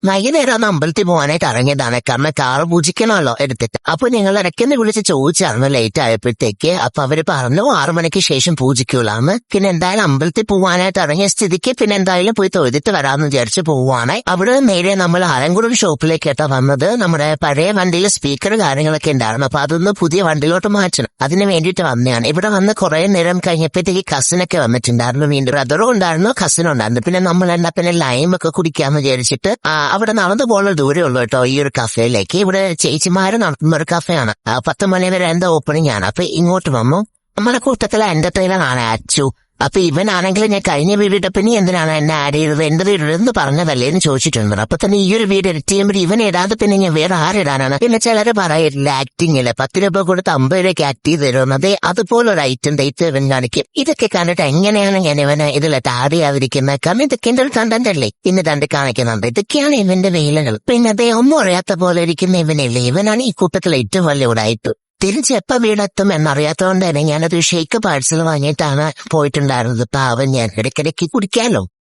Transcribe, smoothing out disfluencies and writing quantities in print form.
വൈകുന്നേരം ഒന്ന് അമ്പലത്തിൽ പോകാനായിട്ട് ഇറങ്ങിയതാണ്. കാരണം കാറ് പൂജിക്കണമല്ലോ എടുത്തിട്ട്. അപ്പൊ ഞങ്ങൾ ഇടയ്ക്കെന്ന് വിളിച്ച് ചോദിച്ചായിരുന്നു ലേറ്റ് ആയപ്പോഴത്തേക്ക്. അപ്പൊ അവര് പറഞ്ഞു 6 മണിക്ക് ശേഷം പൂജിക്കൂലാന്ന്. പിന്നെ എന്തായാലും അമ്പലത്തിൽ പോവാനായിട്ട് ഇറങ്ങിയ സ്ഥിതിക്ക് പിന്നെ എന്തായാലും പോയി തൊഴുതിട്ട് വരാമെന്ന് വിചാരിച്ച് പോവാണ്. അവിടെ നേരെ നമ്മൾ ആലങ്കുളം ഷോപ്പിലേക്കാണ് വന്നത്. നമ്മുടെ പഴയ വണ്ടിയിൽ സ്പീക്കർ കാര്യങ്ങളൊക്കെ ഉണ്ടായിരുന്നു. അപ്പൊ അതൊന്ന് പുതിയ വണ്ടിയിലോട്ട് മാറ്റണം. അതിന് വേണ്ടിയിട്ട് വന്നതാണ്. ഇവിടെ വന്ന് കുറെ നേരം കഴിഞ്ഞപ്പോഴത്തേക്ക് കസിനൊക്കെ വന്നിട്ടുണ്ടായിരുന്നു. വീണ്ടും ബ്രദറും ഉണ്ടായിരുന്നു, കസിനും ഉണ്ടായിരുന്നു. പിന്നെ നമ്മൾ എന്താ പിന്നെ ലൈമൊക്കെ കുടിക്കാന്ന് വിചാരിച്ചിട്ട് അവിടെ നടന്നു പോകുന്ന ദൂരേ ഉള്ളൂ കേട്ടോ ഈ ഒരു കഫേയിലേക്ക്. ഇവിടെ ചേച്ചിമാര് നടത്തുന്ന ഒരു കഫേയാണ്. 10 മണി വരെ എന്താ ഓപ്പണിംഗ് ആണ്. അപ്പൊ ഇങ്ങോട്ട് വന്നു. നമ്മുടെ കൂട്ടത്തിലെ എന്റർടൈനറാണ് അച്ചു. അപ്പൊ ഇവനാണെങ്കിൽ ഞാൻ കഴിഞ്ഞ വീഡിയോ പിന്നെ എന്തിനാണ് എന്നെ ആഡ് ചെയ്തത്, എന്റെ വീടെന്ന് പറഞ്ഞതല്ലേ എന്ന് ചോദിച്ചിട്ടുണ്ട്. അപ്പൊ തന്നെ ഈ ഒരു വീഡിയോ എഡിറ്റ് ചെയ്യുമ്പോൾ ഇവൻ ഇടാതെ പിന്നെ ഞാൻ വേറെ ആരിടാനാണ്. പിന്നെ ചിലര് പറയില്ല ആക്ടിങ്ങില് 10 രൂപ കൊടുത്ത് 50 രൂപയ്ക്ക് ആക്ട് ചെയ്ത് തരുന്നത്. അതുപോലൊരു ഐറ്റം ഡേറ്റ് ഇവൻ കാണിക്കും. ഇതൊക്കെ കണ്ടിട്ട് എങ്ങനെയാണ് ഞാൻ ഇവന് ഇതിലിട്ട് ആഡ് ചെയ്യാതിരിക്കുന്നത്? കാരണം ഇതൊക്കെ എന്റെ കണ്ടന്റ് അല്ലേ ഇന്ന് കണ്ട് കാണിക്കുന്നുണ്ട്. ഇതൊക്കെയാണ് ഇവന്റെ വേലകൾ. പിന്നെ അതേ ഒന്നും അറിയാത്ത പോലെ ഇരിക്കുന്ന ഇവനല്ലേ, ഇവനാണ് ഈ കൂട്ടത്തിൽ ഏറ്റവും വലിയ ഉടായിപ്പ്. തിരിച്ചെപ്പ വീടെത്തും എന്നറിയാത്തതുകൊണ്ട് തന്നെ ഞാനൊരു ഷേക്ക് പാഴ്സൽ വാങ്ങിയിട്ടാണ് പോയിട്ടുണ്ടായിരുന്നത്. പാവം ഞാൻ ഇടയ്ക്കിടയ്ക്ക് കുടിക്കാലോ.